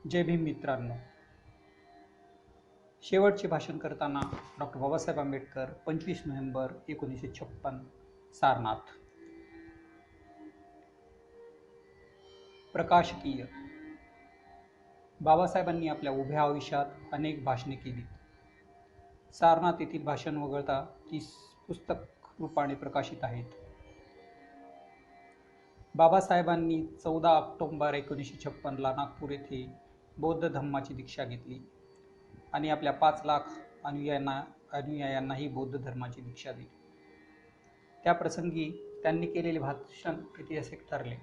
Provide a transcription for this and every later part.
जय भीम मित्रांनो. शेवटचे भाषण करताना डॉक्टर बाबासाहेब आंबेडकर 25 नोव्हेंबर 1956 सारनाथ. प्रकाशकीय. बाबासाहेबांनी आपल्या उभ्या आयुष्यात अनेक भाषणे केली. सारनाथ येथील भाषण वगळता 30 पुस्तक रूपाने प्रकाशित आहेत. बाबासाहेबांनी 14 ऑक्टोबर 1956 नागपूर येथे बौद्ध धम्माची दीक्षा घेतली आणि आपल्या 5 लाख अनुयायांनाही बौद्ध धर्माची दीक्षा दिली. त्या प्रसंगी त्यांनी केलेले भाषण ऐतिहासिक ठरले.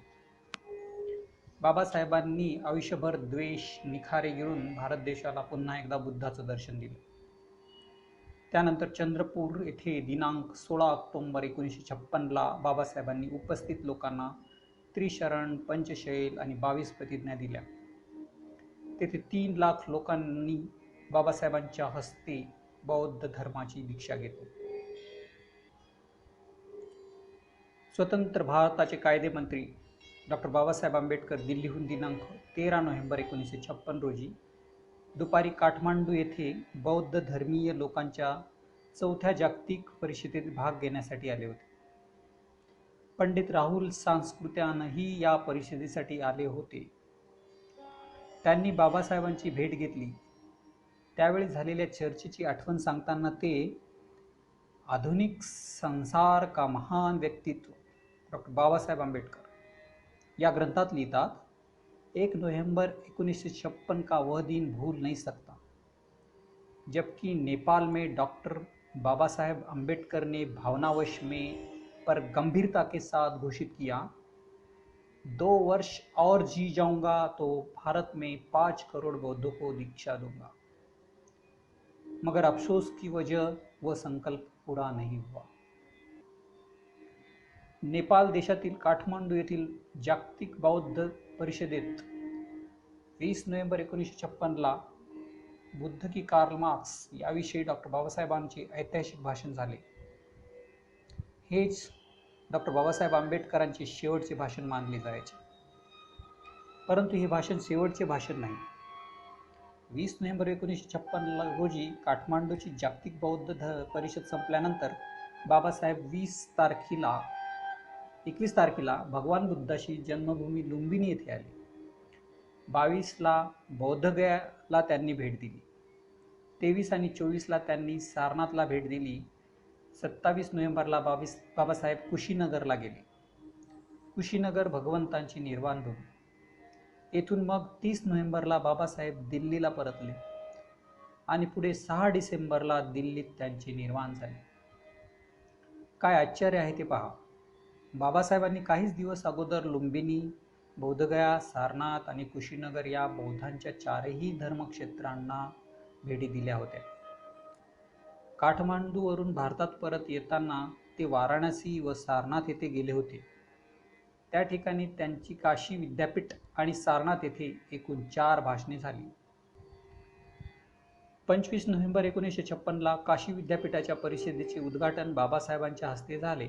बाबासाहेबांनी आयुष्यभर द्वेष निखारे गिळून भारत देशाला पुन्हा एकदा बुद्धाचं दर्शन दिलं. त्यानंतर चंद्रपूर येथे दिनांक 16 ऑक्टोबर 1956 बाबासाहेबांनी उपस्थित लोकांना त्रिशरण, पंचशैल आणि 22 प्रतिज्ञा दिल्या. तेथे 3 लाख लोकांनी बाबासाहेबांच्या हस्ते बौद्ध धर्माची दीक्षा घेतली. स्वतंत्र भारताचे कायदेमंत्री डॉक्टर बाबासाहेब आंबेडकर दिल्लीहून दिनांक 13 नोव्हेंबर 1956 रोजी दुपारी काठमांडू येथे बौद्ध धर्मीय लोकांच्या 4थ्या जागतिक परिषदेत भाग घेण्यासाठी आले होते. पंडित राहुल सांस्कृत्यानंही या परिषदेसाठी आले होते. त्यांनी बाबासाहेबांची भेट घेतली. त्यावेळी झालेल्या चर्चेची आठवण सांगताना ते आधुनिक संसार का महान व्यक्तित्व डॉक्टर बाबासाहेब आंबेडकर या ग्रंथात लिहितात, 1 नवंबर 1956 का वह दिन भूल नहीं सकता जबकि नेपाल में डॉक्टर बाबा साहेब अम्बेडकर ने भावनावश में पर गंभीरता के साथ घोषित किया, 2 वर्ष और जी जाऊंगा तो भारत में 5 करोड़ बौद्धों को दीक्षा दूंगा, मगर अफसोस की वजह वह संकल्प पूरा नहीं हुआ. नेपाल देशातील काठमांडू येथील जागतिक बौद्ध परिषदेत 20 नोव्हेंबर 1956 बुद्ध की कार्ल मार्क्स याविषयी डॉक्टर बाबासाहेबांचे ऐतिहासिक भाषण झाले. हेच डॉक्टर बाबासाहेब आंबेडकरांचे शेवटचे भाषण मानले जायचे. परंतु हे भाषण शेवटचे भाषण नाही. 20 नोव्हेंबर 1956 रोजी काठमांडूची जागतिक बौद्ध परिषद संपल्यानंतर बाबासाहेब 21 तारखेला भगवान बुद्धाची जन्मभूमी लुंबिनी येथे आले. 22ला बौद्धगयाला त्यांनी भेट दिली. 23 आणि 24ला त्यांनी सारनाथला भेट दिली. 27 नोव्हेंबरला बाबासाहेब कुशीनगरला गेले. कुशीनगर भगवंतांची निर्वाण भूमी. येथून मग 30 नोव्हेंबरला बाबासाहेब दिल्लीला परतले आणि पुढे 6 डिसेंबरला दिल्लीत त्यांचे निर्वाण झाले. काय आश्चर्य आहे ते पहा. बाबासाहेबांनी काहीच दिवस अगोदर लुंबिनी, बौद्धगया, सारनाथ आणि कुशीनगर या बौद्धांच्या 4ही धर्मक्षेत्रांना भेटी दिल्या होत्या. काठमांडूवरून भारतात परत येताना ते वाराणसी व सारनाथ येथे गेले होते. त्या ठिकाणी त्यांची काशी विद्यापीठ आणि सारनाथ येथे एकूण 4 भाषणे झाली. 25 नोव्हेंबर 1956 काशी विद्यापीठाच्या परिषदेचे उद्घाटन बाबासाहेबांच्या हस्ते झाले.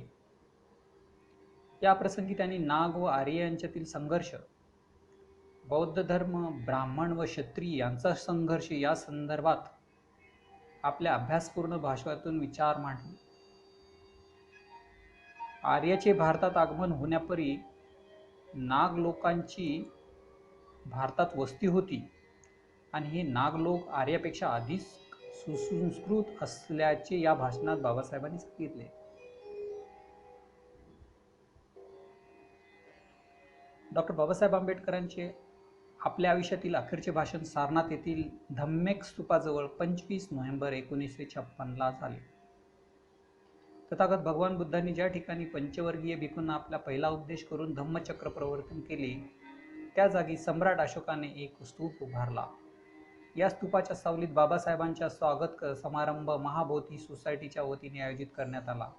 या प्रसंगी त्यांनी नाग व आर्य यांच्यातील संघर्ष, बौद्ध धर्म, ब्राह्मण व क्षत्रिय यांचा संघर्ष या संदर्भात आपल्या अभ्यासपूर्ण भाषणातून विचार मांडले. आर्याचे भारतात आगमन होण्यापूर्वी नाग लोकांची भारतात वस्ती होती आणि हे नाग लोक आर्यापेक्षा अधिक सुसंस्कृत असल्याचे या भाषणात बाबासाहेबांनी सांगितले. डॉक्टर बाबासाहेब आंबेडकरांचे आपल्या आयुष्यातील अखेरचे भाषण सारनाथ येथील धम्मेक स्तूपाजवळ 25 नोव्हेंबर 1956 झाले. तथागत भगवान बुद्धांनी ज्या ठिकाणी पंचवर्गीय भिक्खूंना आपला पहिला उपदेश करून धम्मचक्र प्रवर्तन केले, त्या जागी सम्राट अशोकाने एक स्तूप उभारला. या स्तूपाच्या सावलीत बाबासाहेबांचा स्वागत समारंभ महाबोधी सोसायटीच्या वतीने आयोजित करण्यात आला.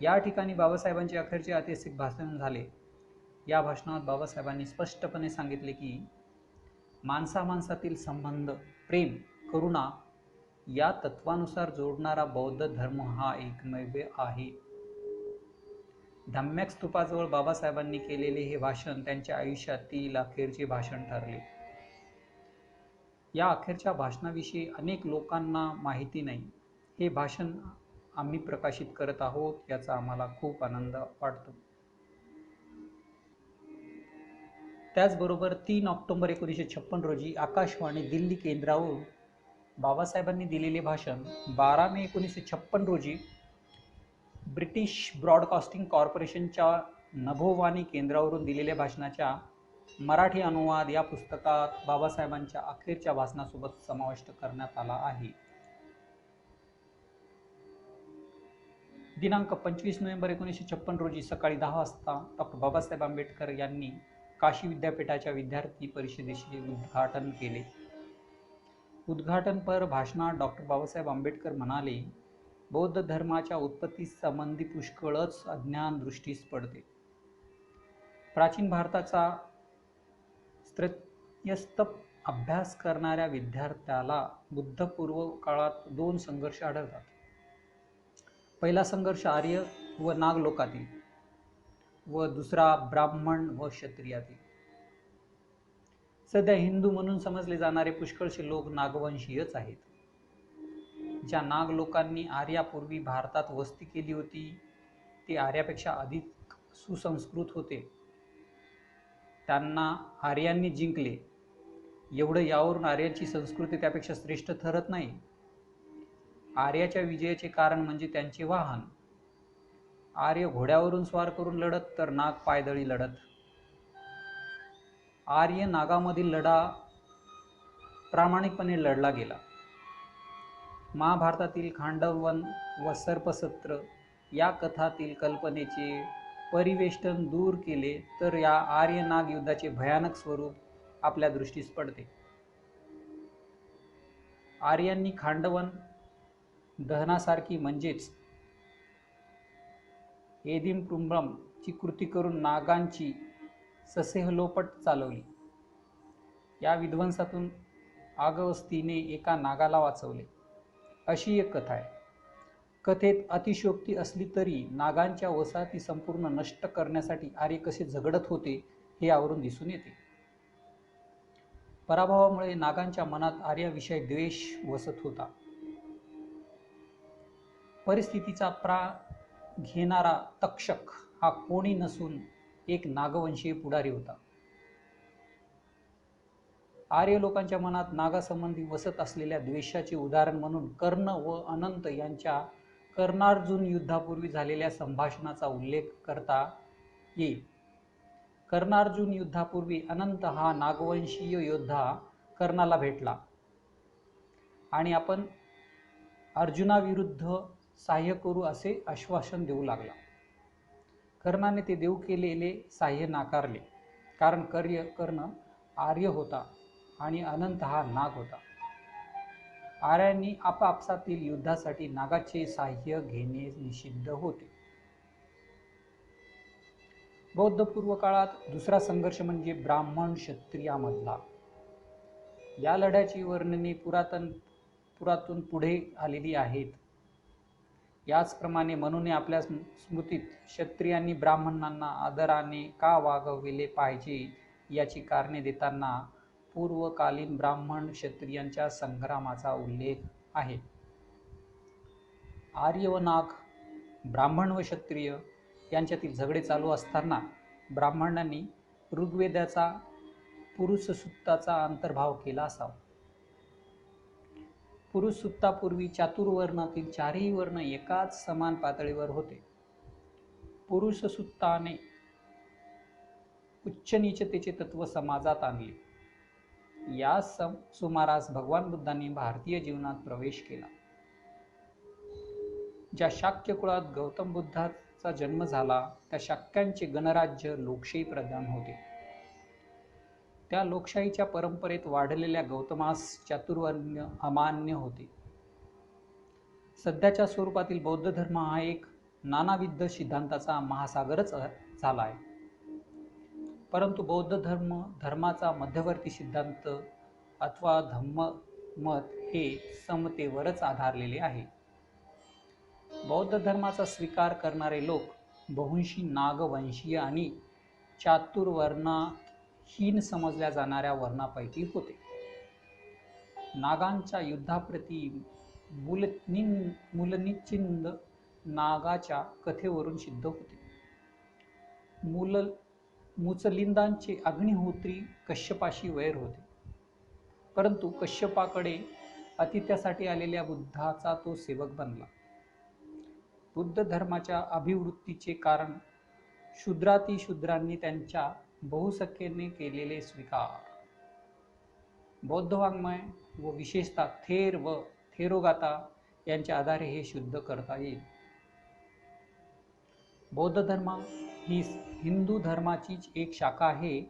या ठिकाणी बाबासाहेबांचे अखेरचे ऐतिहासिक भाषण झाले. या भाषणात बाबासाहेबांनी स्पष्टपणे सांगितले की माणसामाणसातील संबंध, प्रेम, करुणा या तत्वानुसार जोडणारा बौद्ध धर्म हा एकमेव आहे. धम्म्याक स्तूपाजवळ बाबासाहेबांनी केलेले हे भाषण त्यांच्या आयुष्यातील अखेरचे भाषण ठरले. या अखेरच्या भाषणाविषयी अनेक लोकांना माहिती नाही. हे भाषण आम्ही प्रकाशित करत आहोत याचा आम्हाला खूप आनंद वाटतो. त्याचबरोबर 3 ऑक्टोबर 1956 रोजी आकाशवाणी दिल्ली केंद्रावरून बाबासाहेबांनी दिलेले भाषण 12 मे 1956 रोजी ब्रिटिश ब्रॉडकास्टिंग कॉर्पोरेशनच्या नभोवाणी केंद्रावरून दिलेल्या भाषणाच्या मराठी अनुवाद या पुस्तकात बाबासाहेबांच्या अखेरच्या भाषणासोबत समाविष्ट करण्यात आला आहे. दिनांक 25 नोव्हेंबर 1956 रोजी सकाळी 10 वाजता डॉक्टर बाबासाहेब आंबेडकर यांनी काशी विद्यापीठाच्या विद्यार्थी परिषदेचे उद्घाटन केले. उद्घाटनपर भाषणात डॉक्टर बाबासाहेब आंबेडकर म्हणाले, बौद्ध धर्माच्या उत्पत्तीस संबंधी पुष्कळच अज्ञान दृष्टीस पडते. प्राचीन भारताचा स्त्रयस्थ अभ्यास करणाऱ्या विद्यार्थ्याला बुद्धपूर्व काळात 2 संघर्ष आढळतात. पहिला संघर्ष आर्य व नाग लोकातील व दुसरा ब्राह्मण व क्षत्रियातील. सध्या हिंदू म्हणून समजले जाणारे पुष्कळसे लोक नागवंशीयच आहेत. ज्या नाग लोकांनी आर्यापूर्वी भारतात वस्ती केली होती ते आर्यापेक्षा अधिक सुसंस्कृत होते. त्यांना आर्यांनी जिंकले. एवढं यावरून आर्यांची संस्कृती त्यापेक्षा श्रेष्ठ ठरत नाही. आर्याच्या विजयाचे कारण म्हणजे त्यांचे वाहन. आर्य घोड्यावरून स्वार करून लढत तर नाग पायदळी लढत. आर्य नागामधील लढा प्रामाणिकपणे लढला गेला. महाभारतातील खांडवन व सर्पसत्र या कथातील कल्पनेचे परिवेष्टन दूर केले तर या आर्य नाग युद्धाचे भयानक स्वरूप आपल्या दृष्टीस पडते. आर्यांनी खांडवन दहनासारखी म्हणजेच एदिमपुरम ची कृती करून नागांची ससेहलोपट चालवली. या विध्वंसातून आगवस्तीने एका नागाला वाचवले अशी एक कथा आहे. कथेत अतिशयोक्ती असली तरी नागांच्या वसाहती संपूर्ण नष्ट करण्यासाठी आर्य कसे झगडत होते हे यावरून दिसून येते. पराभवामुळे नागांच्या मनात आर्याविषयी द्वेष वसत होता. परिस्थितीचा घेणारा तक्षक हा कोणी नसून एक नागवंशीय पुढारी होता. आर्य लोकांच्या मनात नागासंबंधी वसत असलेल्या द्वेषाचे उदाहरण म्हणून कर्ण व अनंत यांच्या कर्णार्जुन युद्धापूर्वी झालेल्या संभाषणाचा उल्लेख करता येईल. कर्णार्जुन युद्धापूर्वी अनंत हा नागवंशीय योद्धा कर्णाला भेटला आणि आपण अर्जुनाविरुद्ध सहाय्य करू असे आश्वासन देऊ लागला. कर्णाने ते देऊ केलेले सहाय्य नाकारले, कारण कर्ण आर्य होता आणि अनंत हा नाग होता. आर्यांनी आपापसातील युद्धासाठी नागाचे सहाय्य घेणे निषिद्ध होते. बौद्ध पूर्व काळात दुसरा संघर्ष म्हणजे ब्राह्मण क्षत्रियामधला. या लढ्याची वर्णने पुरातून पुढे आलेली आहेत. याचप्रमाणे म्हणून आपल्या स्मृतीत क्षत्रियांनी ब्राह्मणांना आदराने का वागविले पाहिजे याची कारणे देताना पूर्वकालीन ब्राह्मण क्षत्रियांच्या संग्रामाचा उल्लेख आहे. आर्य व नाग, ब्राह्मण व क्षत्रिय यांच्यातील झगडे चालू असताना ब्राह्मणांनी ऋग्वेदाचा पुरुष सूक्ताचा अंतर्भाव केला असावा. पुरुष सूक्तापूर्वी चातुर्वर्णातील चारही वर्ण एकाच समान पातळीवर होते. पुरुष सूक्ताने उच्च नीचतेचे तत्व समाजात आणले. या सुमारास भगवान बुद्धांनी भारतीय जीवनात प्रवेश केला. ज्या शाक्य कुळात गौतम बुद्धाचा जन्म झाला त्या शाक्यांचे गणराज्य लोकशाही प्रधान होते. त्या लोकशाहीच्या परंपरेत वाढलेल्या गौतमास चातुर्वर्ण अमान्य होते. सध्याच्या स्वरूपातील बौद्ध धर्म हा एक नानाविध सिद्धांताचा महासागरच झाला आहे. परंतु बौद्ध धर्माचा मध्यवर्ती सिद्धांत अथवा धम्ममत हे समतेवरच आधारलेले आहे. बौद्ध धर्माचा स्वीकार करणारे लोक बहुंशी नागवंशीय आणि चातुर्वर्णात हीन समजल्या जाणाऱ्या वर्णापैकी होते. नागांच्या युद्धाप्रती मूलनिचिंद नागाच्या कथेवरून सिद्ध होते. मुचलिंदांचे अग्निहोत्री कश्यपाशी वैर होते, परंतु कश्यपाकडे अतिथ्यासाठी आलेल्या बुद्धाचा तो सेवक बनला. बुद्ध धर्माच्या अभिवृत्तीचे कारण शूद्रांनी त्यांच्या बहुसंख्येने केलेले स्वीकार. बौद्ध वाङ्मय व विशेषतः थेर व थेरोगाता यांच्या आधारे हे सिद्ध करता येईल. बौद्ध धर्म ही हिंदू धर्माचीच एक शाखा आहे,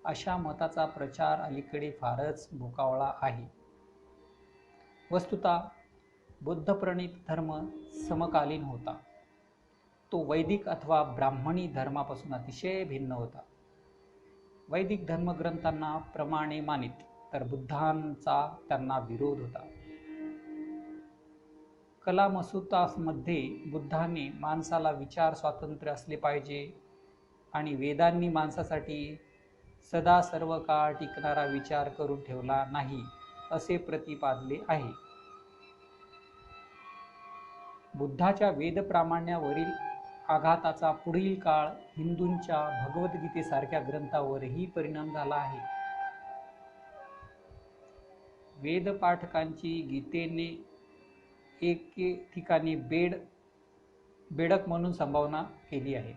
अशा मताचा प्रचार अलीकडे फारच भोकावला आहे. वस्तुतः बुद्धप्रणीत धर्म समकालीन होता. तो वैदिक अथवा ब्राह्मणी धर्मापासून अतिशय भिन्न होता. वैदिक धर्मग्रंथांना प्रमाणे मानित, तर बुद्धांचा त्यांना विरोध होता. कलामसुतामध्ये बुद्धाने माणसाला विचार स्वातंत्र्य असले पाहिजे आणि वेदांनी माणसासाठी सदा सर्व काळ टिकणारा विचार करून ठेवला नाही असे प्रतिपादले आहे. बुद्धाच्या वेदप्रामाण्यावरील आघाताचा पुढील काळ हिंदूंच्या भगवद्गीतेसारख्या ग्रंथावरही परिणाम झाला आहे. वेदपाठकांची गीतेने एके ठिकाणी बेडक म्हणून संभावना केली आहे.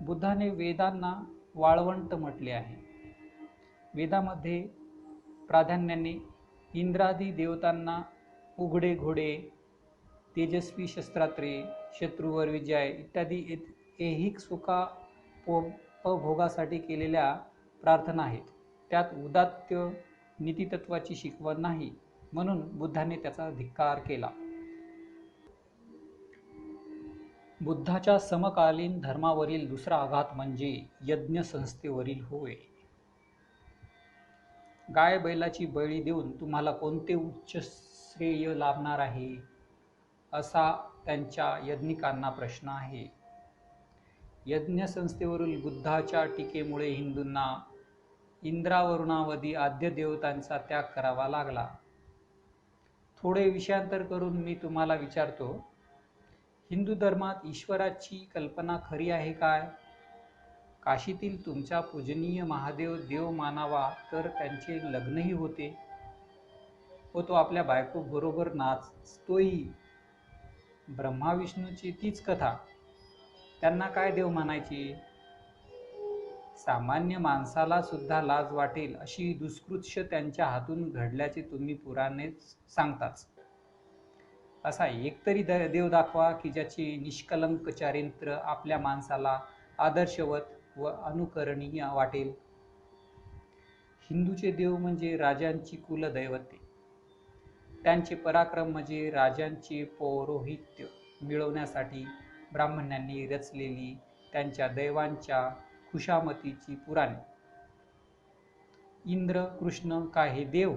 बुद्धाने वेदांना वाळवंट म्हटले आहे. वेदामध्ये प्राधान्याने इंद्रादी देवतांना उघडे घोडे, तेजस्वी शस्त्रास्त्रे, शत्रूवर विजय इत्यादी ऐहिक सुखापभोगासाठी केलेल्या प्रार्थना आहेत. त्यात उदात्त नीतितत्वाची शिकवण नाही, म्हणून बुद्धाने त्याचा धिक्कार केला. बुद्धाच्या समकालीन धर्मावरील दुसरा आघात म्हणजे यज्ञ संस्थेवरील होय. गाय बैलाची बळी देऊन तुम्हाला कोणते उच्च श्रेय लाभणार आहे, असा त्यांच्या यज्ञिकांना प्रश्न आहे. यज्ञ संस्थेवरील बुद्धाच्या टीकेमुळे हिंदूंना इंद्रावरुणावधी आद्य देवतांचा त्याग करावा लागला. थोडे विषयांतर करून मी तुम्हाला विचारतो, हिंदू धर्मात ईश्वराची कल्पना खरी आहे काय? काशीतील तुमचा पूजनीय महादेव देव मानावा तर त्यांचे लग्नही होते व तो आपल्या बायको बरोबर नाचतोही. ब्रह्मा विष्णूची तीच कथा, त्यांना काय देव म्हणायचे? सामान्य माणसाला सुद्धा लाज वाटेल अशी दुष्कृत्य त्यांच्या हातून घडल्याचे तुम्ही पुराणेच सांगताच. असा एकतरी देव दाखवा की ज्याचे निष्कलंक चारित्र्य आपल्या माणसाला आदर्शवत व अनुकरणीय वाटेल. हिंदूचे देव म्हणजे राजांची कुलदैवते. त्यांचे पराक्रम म्हणजे राजांचे पौरोहित्य मिळवण्यासाठी ब्राह्मणांनी रचलेली त्यांच्या दैवांच्या खुशामतीची पुराणे. इंद्र कृष्ण काय हे देव?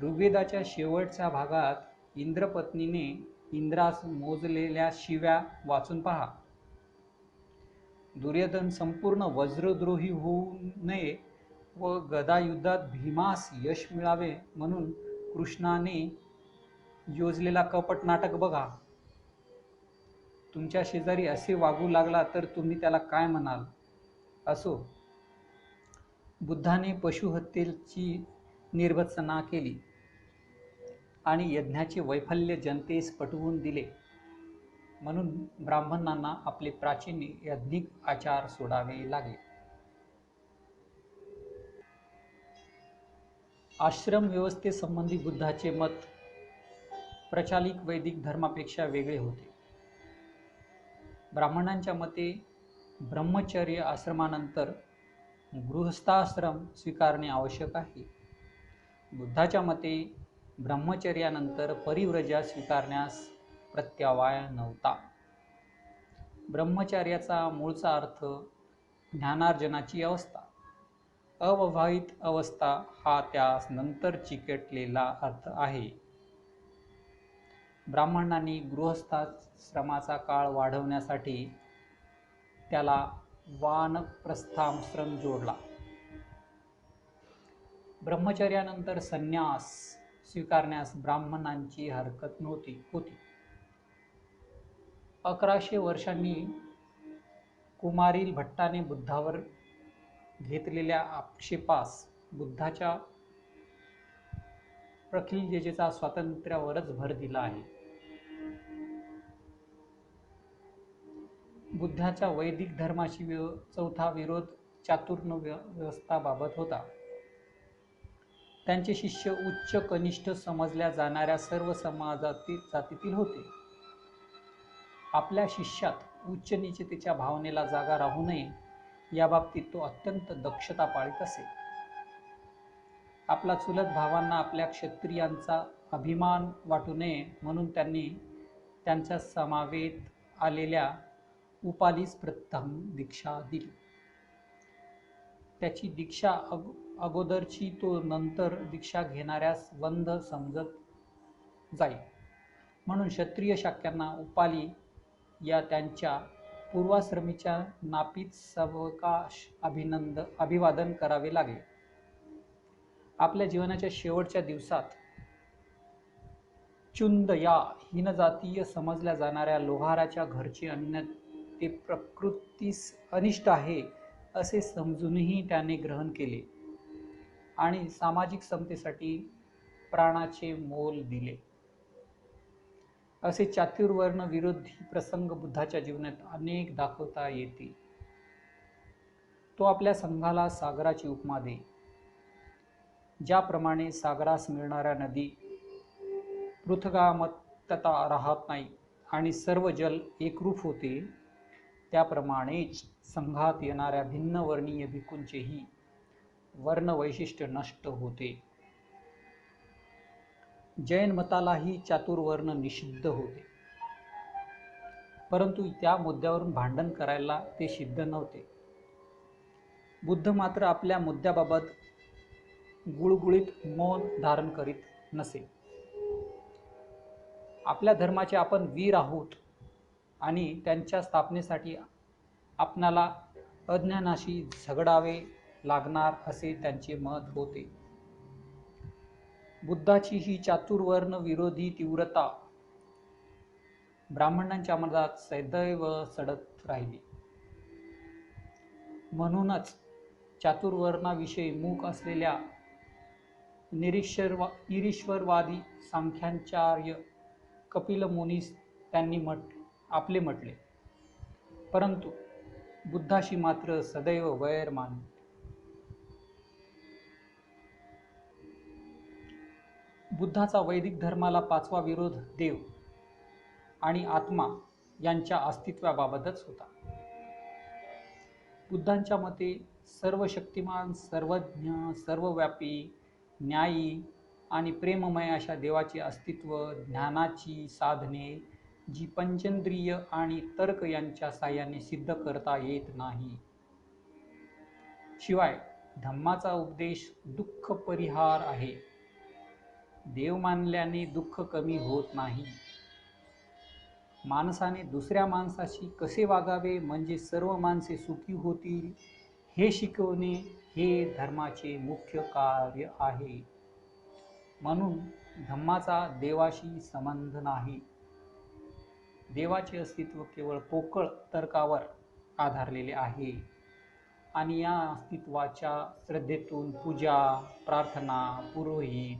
ऋग्वेदाच्या शेवटच्या भागात इंद्रपत्नीने इंद्रास मोजलेल्या शिव्या वाचून पहा. दुर्योधन संपूर्ण वज्रद्रोही होऊ नये व गदायुद्धात भीमास यश मिळावे म्हणून कृष्णाने योजलेला कपट नाटक बघा. तुमच्या शेजारी असे वागू लागला तर तुम्ही त्याला काय म्हणाल? असो, बुद्धाने पशुहत्येची निर्भत्सना केली आणि यज्ञाचे वैफल्य जनतेस पटवून दिले, म्हणून ब्राह्मणांना आपले प्राचीन यज्ञिक आचार सोडावे लागले. आश्रम व्यवस्थेसंबंधी बुद्धाचे मत प्रचलित वैदिक धर्मापेक्षा वेगळे होते. ब्राह्मणांच्या मते ब्रह्मचर्य आश्रमानंतर गृहस्थाश्रम स्वीकारणे आवश्यक आहे. बुद्धाच्या मते ब्रह्मचर्यानंतर परिव्रजा स्वीकारण्यास प्रत्यावाय नव्हता. ब्रह्मचर्याचा मूळचा अर्थ ज्ञानार्जनाची अवस्था, अविवाहित अवस्था हा त्यास नंतर चिकटलेला अर्थ आहे. ब्राह्मणांनी गृहस्थाश्रमाचा काळ वाढवण्यासाठी त्याला वानप्रस्थाश्रम जोडला. ब्रह्मचर्यानंतर संन्यास स्वीकारण्यास ब्राह्मणांची हरकत होती. 1100 वर्षांनी कुमारील भट्टाने बुद्धावर घेतलेल्या आक्षेपास बुद्धाच्या प्रखिलतेचा स्वातंत्र्यावरच भर दिला आहे. बुद्धाच्या वैदिक धर्माशी चौथा विरोध चातुर्ण व्यवस्थाबाबत होता. त्यांचे शिष्य उच्च कनिष्ठ समजल्या जाणाऱ्या सर्व जातीतील होते. आपल्या शिष्यात उच्च नीचतेच्या भावनेला जागा राहू नये याबाबतीत तो अत्यंत दक्षता पाळीत असे. आपला चुलत भावांना आपल्या क्षत्रियांचा अभिमान वाटू नये म्हणून त्यांनी त्यांच्या समावेत आलेल्या उपालीस प्रथम दीक्षा दिली. त्याची दीक्षा अगोदरची तो नंतर दीक्षा घेणाऱ्यास वंध समजत जाईल म्हणून क्षत्रिय शाक्यांना उपाली या त्यांच्या पूर्वाश्रमीच्या नापीत सावकाश अभिवादन करावे लागले. आपल्या जीवनाच्या शेवटच्या दिवसात चुंद या हीनजातीय समजल्या जाणाऱ्या लोहाराच्या घरचे अन्न ते प्रकृतीस अनिष्ट आहे असे समजूनही त्याने ग्रहण केले आणि सामाजिक समतेसाठी प्राणाचे मोल दिले. असे चातुर्वर्ण विरोधी प्रसंग बुद्धाच्या जीवनात अनेक दाखवता येतील. तो आपल्या संघाला सागराची उपमा दे. ज्याप्रमाणे सागरास मिळणाऱ्या नदी पृथगात्मकता राहत नाही आणि सर्व जल एकरूप होते, त्याप्रमाणेच संघात येणाऱ्या भिन्न वर्णीय भिक्खूंचेही वर्ण वैशिष्ट्य नष्ट होते. जैन मतालाही चातुर्वर्ण निषिद्ध होते, परंतु त्या मुद्द्यावरून भांडण करायला ते सिद्ध नव्हते. बुद्ध मात्र आपल्या मुद्द्याबाबत गुळगुळीत मौन धारण करीत नसे. आपल्या धर्माचे आपण वीर आहोत आणि त्यांच्या स्थापनेसाठी आपणाला अज्ञानाशी झगडावे लागणार असे त्यांचे मत होते. बुद्धाची ही चातुर्वर्ण विरोधी तीव्रता ब्राह्मणांच्या मनात सदैव सडत राहिली. म्हणूनच चातुर्वर्णाविषयी मूक असलेल्या निरीश्वरवादी सांख्याचार्य कपिल मुनीस त्यांनी आपले म्हटले, परंतु बुद्धाशी मात्र सदैव वैर मानले. बुद्धाचा वैदिक धर्माला पाचवा विरोध देव आणि आत्मा यांच्या अस्तित्वाबाबतच होता. बुद्धांच्या मते सर्व शक्तिमान, सर्वज्ञ, सर्वव्यापी, न्यायी आणि प्रेममय अशा देवाचे अस्तित्व ज्ञानाची साधने जी पंचेंद्रिय आणि तर्क यांच्या साहाय्याने सिद्ध करता येत नाही. शिवाय धम्माचा उपदेश दुःख परिहार आहे. देव मानल्याने दुःख कमी होत नाही. माणसाने दुसऱ्या माणसाशी कसे वागावे म्हणजे सर्व माणसे सुखी होतील हे शिकवणे हे धर्माचे मुख्य कार्य आहे. म्हणून धम्माचा देवाशी संबंध नाही. देवाचे अस्तित्व केवळ पोकळ तर्कावर आधारलेले आहे आणि या अस्तित्वाच्या श्रद्धेतून पूजा, प्रार्थना, पुरोहित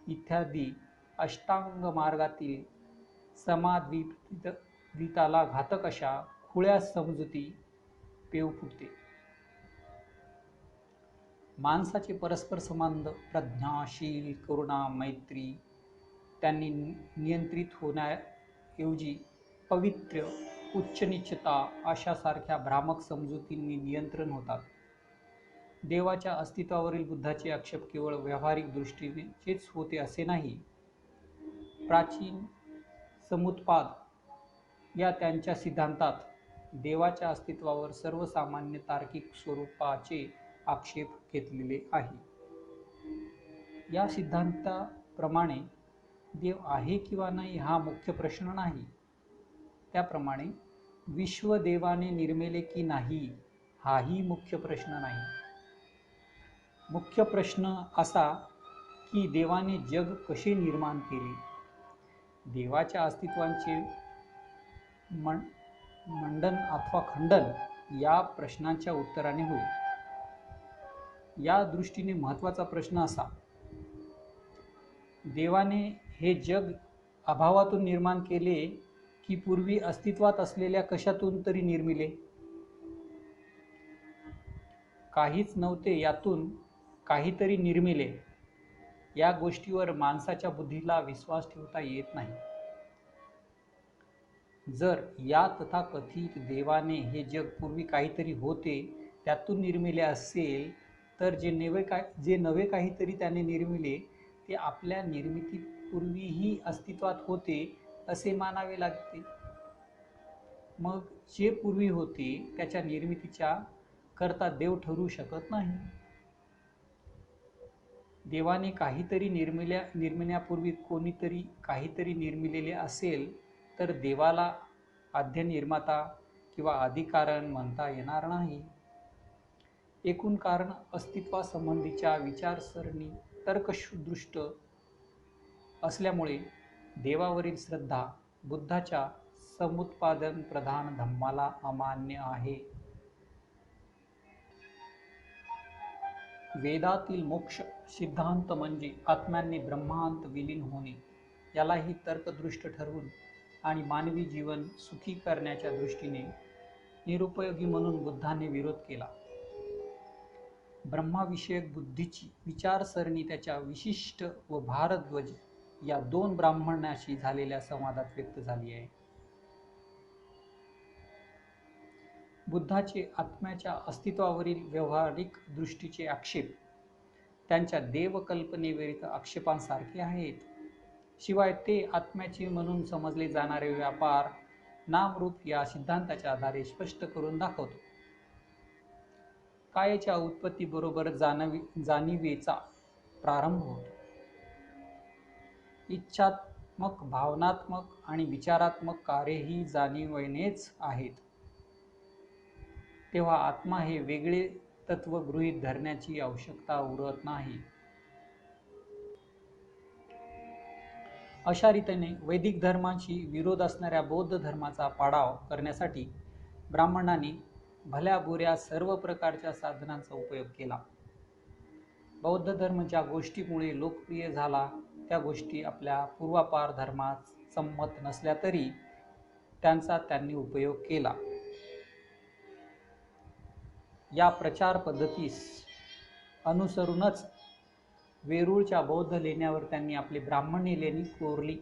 इत्यादी अष्टांग मार्गातील समाद्विताला घातक अशा खुळ्या समजुती पेव फुटते. माणसाचे परस्पर संबंध प्रज्ञा, शील, करुणा, मैत्री त्यांनी नियंत्रित होण्याऐवजी पवित्र्य, उच्च-नीचता अशासारख्या भ्रामक समजुतींनी नियंत्रण होतात. देवाच्या अस्तित्वावरील बुद्धाचे आक्षेप केवळ व्यावहारिक दृष्टीचेच होते असे नाही. प्राचीन समुत्पाद या त्यांच्या सिद्धांतात देवाच्या अस्तित्वावर सर्वसामान्य तार्किक स्वरूपाचे आक्षेप घेतलेले आहे. या सिद्धांताप्रमाणे देव आहे किंवा नाही हा मुख्य प्रश्न नाही. त्याप्रमाणे विश्व देवाने निर्मिले की नाही हाही मुख्य प्रश्न नाही. मुख्य प्रश्न असा की देवाने जग कसे निर्माण केले. देवाच्या अस्तित्वाचे मंडन अथवा खंडन या प्रश्नांच्या उत्तराने होईल. या दृष्टीने महत्त्वाचा प्रश्न असा, देवाने हे जग अभावातून निर्माण केले की पूर्वी अस्तित्वात असलेल्या कशातून तरी निर्मिले. काहीच नव्हते यातून काहीतरी निर्मिले, या गोष्टीवर माणसाच्या बुद्धीला विश्वास ठेवता येत नाही. जर या तथाकथित देवाने हे जग पूर्वी काहीतरी होते त्यातून निर्मिले असेल, तर जे नवे काहीतरी त्याने निर्मिले ते आपल्या निर्मितीपूर्वीही अस्तित्वात होते असे मानावे लागते. मग जे पूर्वी होते त्याच्या निर्मितीच्या करता देव ठरू शकत नाही. देवाने काहीतरी निर्मिण्यापूर्वी कोणीतरी काहीतरी निर्मिलेले असेल तर देवाला आद्य निर्माता किंवा आदिकारण म्हणता येणार नाही. एकूण कारण अस्तित्वासंबंधीच्या विचारसरणी तर्कदृष्ट असल्यामुळे देवावरील श्रद्धा बुद्धाच्या समुत्पादन प्रधान धम्माला अमान्य आहे. वेदातील मोक्ष सिद्धांत म्हणजे आत्म्याने ब्रह्मांत विलीन होणे, यालाही तर्कदृष्ट ठरवून आणि मानवी जीवन सुखी करण्याच्या दृष्टीने निरुपयोगी म्हणून बुद्धाने विरोध केला. ब्रह्माविषयक बुद्धीची विचारसरणी त्याच्या विशिष्ट व भारद्वाज या दोन ब्राह्मणाशी झालेल्या संवादात व्यक्त झाली आहे. बुद्धाचे आत्म्याच्या अस्तित्वावरील व्यावहारिक दृष्टीचे आक्षेप त्यांच्या देवकल्पनेविरुद्ध आक्षेपांसारखे आहेत. शिवाय ते आत्म्याचे म्हणून समजले जाणारे व्यापार नामरूप या सिद्धांताच्या आधारे स्पष्ट करून दाखवतो. कायेच्या उत्पत्तीबरोबर जाणीवेचा प्रारंभ होतो. इच्छात्मक, भावनात्मक आणि विचारात्मक कार्य ही जाणीवेनेच आहेत. तेव्हा आत्मा हे वेगळे तत्व गृहीत धरण्याची आवश्यकता उरत नाही. अशा रीतीने वैदिक धर्माशी विरोध असणाऱ्या बौद्ध धर्माचा पाडाव करण्यासाठी ब्राह्मणांनी भल्या बुऱ्या सर्व प्रकारच्या साधनांचा उपयोग केला. बौद्ध धर्म ज्या गोष्टीमुळे लोकप्रिय झाला त्या गोष्टी आपल्या पूर्वापार धर्मात संमत नसल्या तरी त्यांचा त्यांनी उपयोग केला. या प्रचार पद्धतीस अनुसरूनच वेरूळच्या बौद्ध लेण्यावर त्यांनी आपली ब्राह्मणी लेणी कोरली.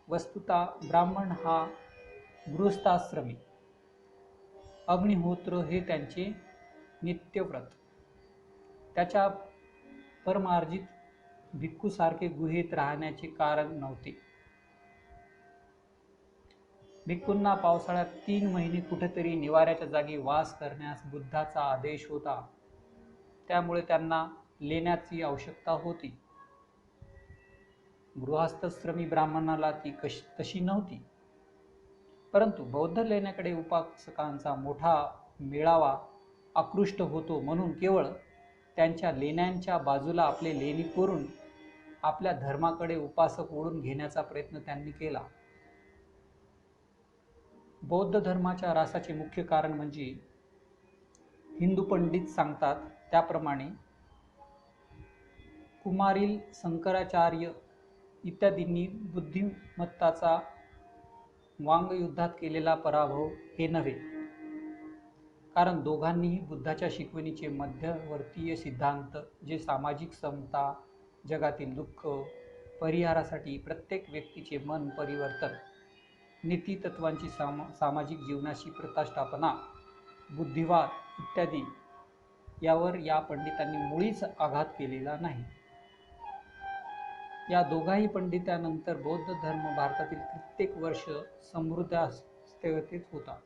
वस्तुतः ब्राह्मण हा गृहस्थाश्रमी, अग्निहोत्र हे त्यांचे नित्यव्रत. त्याच्या परमार्जित भिक्खूसारखे गुहेत राहण्याचे कारण नव्हते. भिक्खूंना पावसाळ्यात 3 महिने कुठेतरी निवाऱ्याच्या जागी वास करण्यास बुद्धाचा आदेश होता. त्यामुळे त्यांना लेण्याची आवश्यकता होती. गृहस्थाश्रमी ब्राह्मणाला ती तशी नव्हती. परंतु बौद्ध लेण्याकडे उपासकांचा मोठा मेळावा आकृष्ट होतो म्हणून केवळ त्यांच्या लेण्यांच्या बाजूला आपले लेणी कोरून आपल्या धर्माकडे उपासक ओढून घेण्याचा प्रयत्न त्यांनी केला. बौद्ध धर्माच्या ऱ्हासाचे मुख्य कारण म्हणजे हिंदू पंडित सांगतात त्याप्रमाणे कुमारील, शंकराचार्य इत्यादींनी बुद्धिमत्ताचा वांगयुद्धात केलेला पराभव हे नव्हे. कारण दोघांनीही बुद्धाच्या शिकवणीचे मध्यवर्तीय सिद्धांत, जे सामाजिक समता, जगातील दुःख परिहारासाठी प्रत्येक व्यक्तीचे मन परिवर्तन, नीतितत्वांची सामाजिक जीवनाशी प्रतिष्ठापना, बुद्धिवाद इत्यादी यावर या पंडितांनी मुळीच आघात केलेला नाही. या दोघाही पंडितांनंतर बौद्ध धर्म भारतातील कित्येक वर्ष समृद्ध अवस्थेत होता.